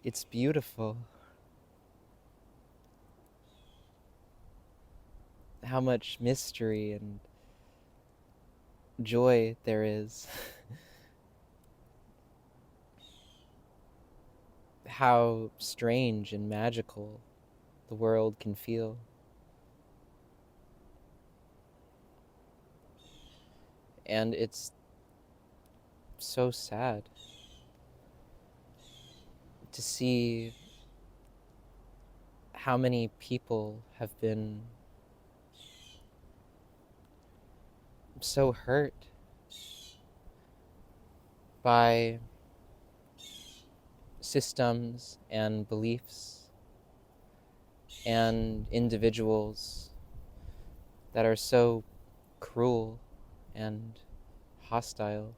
It's beautiful. How much mystery and joy there is. How strange and magical the world can feel. And it's so sad to see how many people have been so hurt by systems and beliefs and individuals that are so cruel and hostile.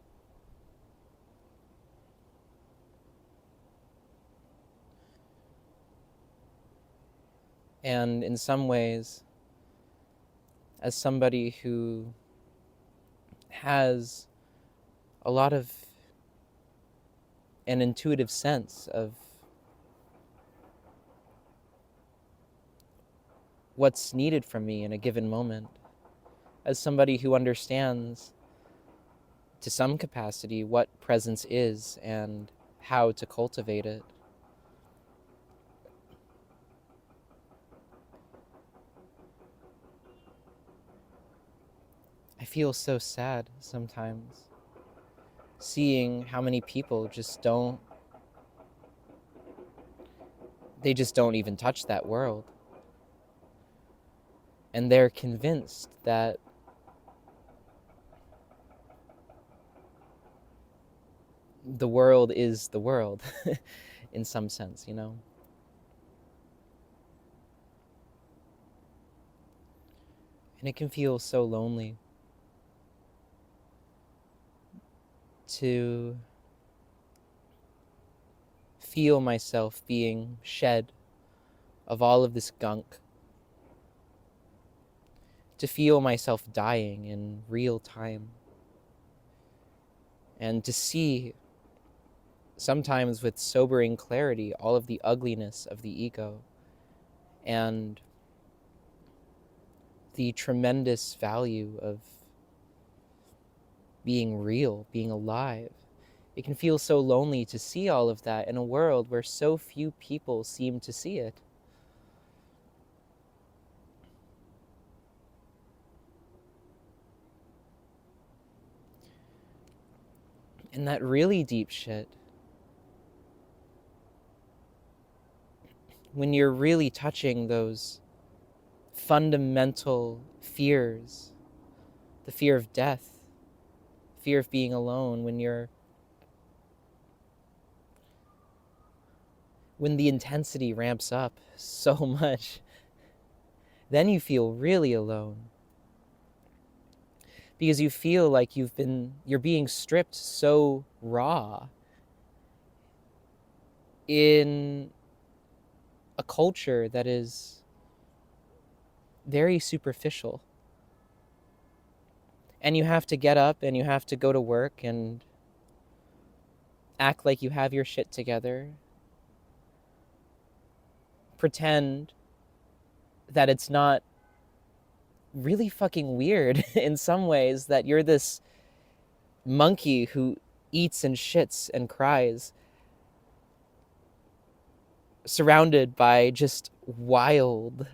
And in some ways, as somebody who has a lot of an intuitive sense of what's needed from me in a given moment, as somebody who understands to some capacity what presence is and how to cultivate it, I feel so sad sometimes seeing how many people just don't even touch that world. And they're convinced that the world is the world in some sense, you know? And it can feel so lonely to feel myself being shed of all of this gunk, to feel myself dying in real time, and to see, sometimes with sobering clarity, all of the ugliness of the ego and the tremendous value of being real, being alive. It can feel so lonely to see all of that in a world where so few people seem to see it. And that really deep shit, when you're really touching those fundamental fears, the fear of death, fear of being alone, when the intensity ramps up so much, then you feel really alone. Because you feel like you're being stripped so raw in a culture that is very superficial. And you have to get up and you have to go to work and act like you have your shit together. Pretend that it's not really fucking weird in some ways that you're this monkey who eats and shits and cries, surrounded by just wildness.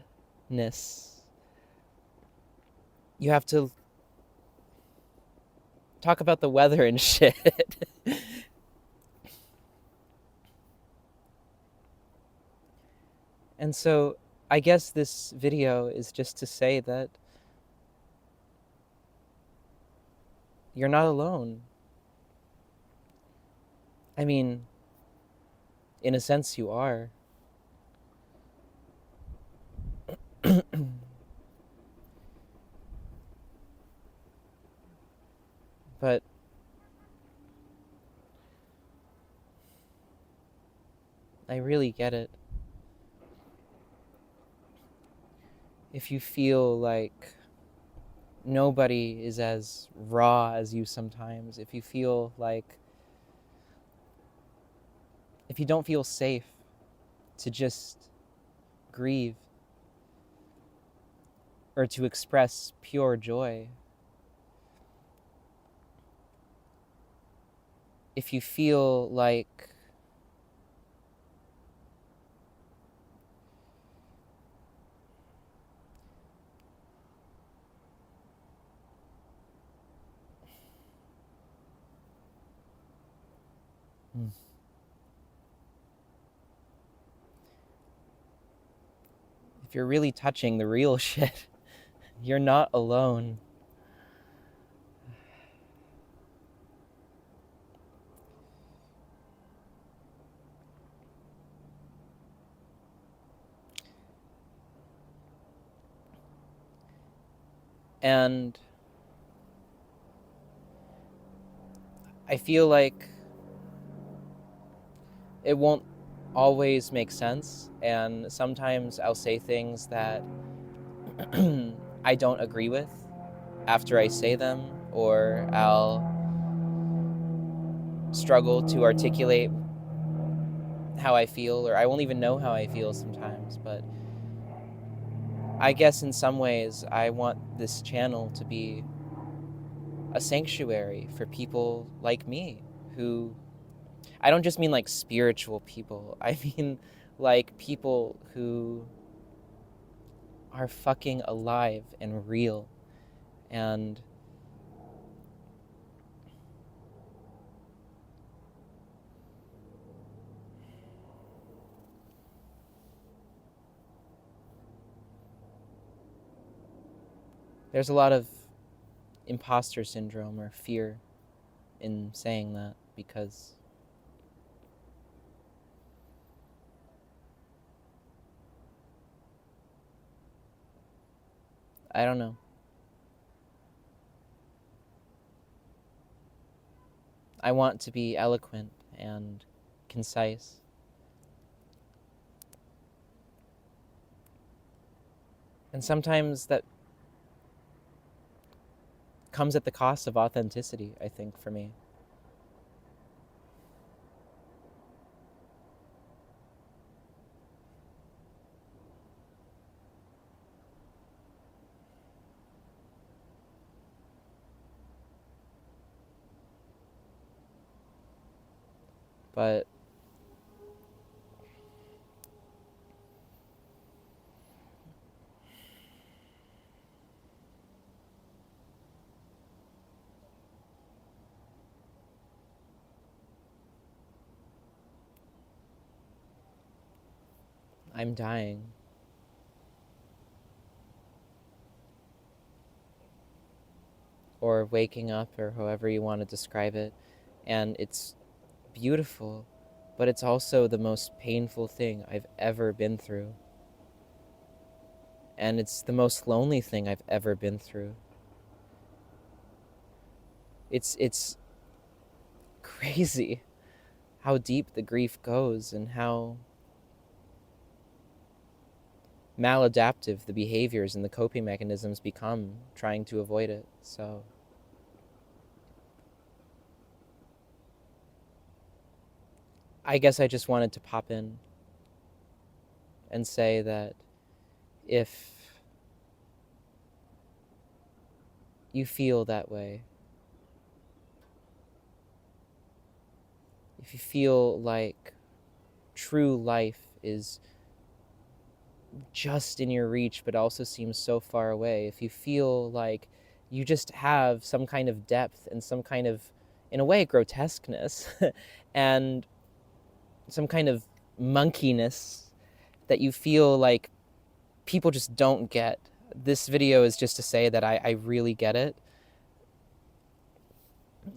You have to talk about the weather and shit. And so I guess this video is just to say that you're not alone. I mean, in a sense you are. But I really get it. If you feel like nobody is as raw as you sometimes, if you don't feel safe to just grieve or to express pure joy. If you feel like if you're really touching the real shit, you're not alone. And I feel like it won't always make sense, and sometimes I'll say things that I don't agree with after I say them, or I'll struggle to articulate how I feel, or I won't even know how I feel sometimes. But I guess in some ways I want this channel to be a sanctuary for people like me who, I don't just mean like spiritual people, I mean like people who are fucking alive and real. And there's a lot of imposter syndrome or fear in saying that, because I don't know. I want to be eloquent and concise. And sometimes that comes at the cost of authenticity, I think, for me. But I'm dying. Or waking up, or however you want to describe it. And it's beautiful, but it's also the most painful thing I've ever been through. And it's the most lonely thing I've ever been through. It's crazy how deep the grief goes and how maladaptive the behaviors and the coping mechanisms become trying to avoid it. So I guess I just wanted to pop in and say that if you feel that way, if you feel like true life is just in your reach but also seems so far away, if you feel like you just have some kind of depth and some kind of, in a way, grotesqueness and some kind of monkeyness that you feel like people just don't get, this video is just to say that I really get it.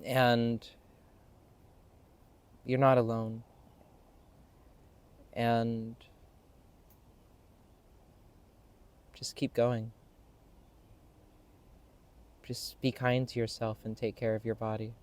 And you're not alone. And just keep going. Just be kind to yourself and take care of your body.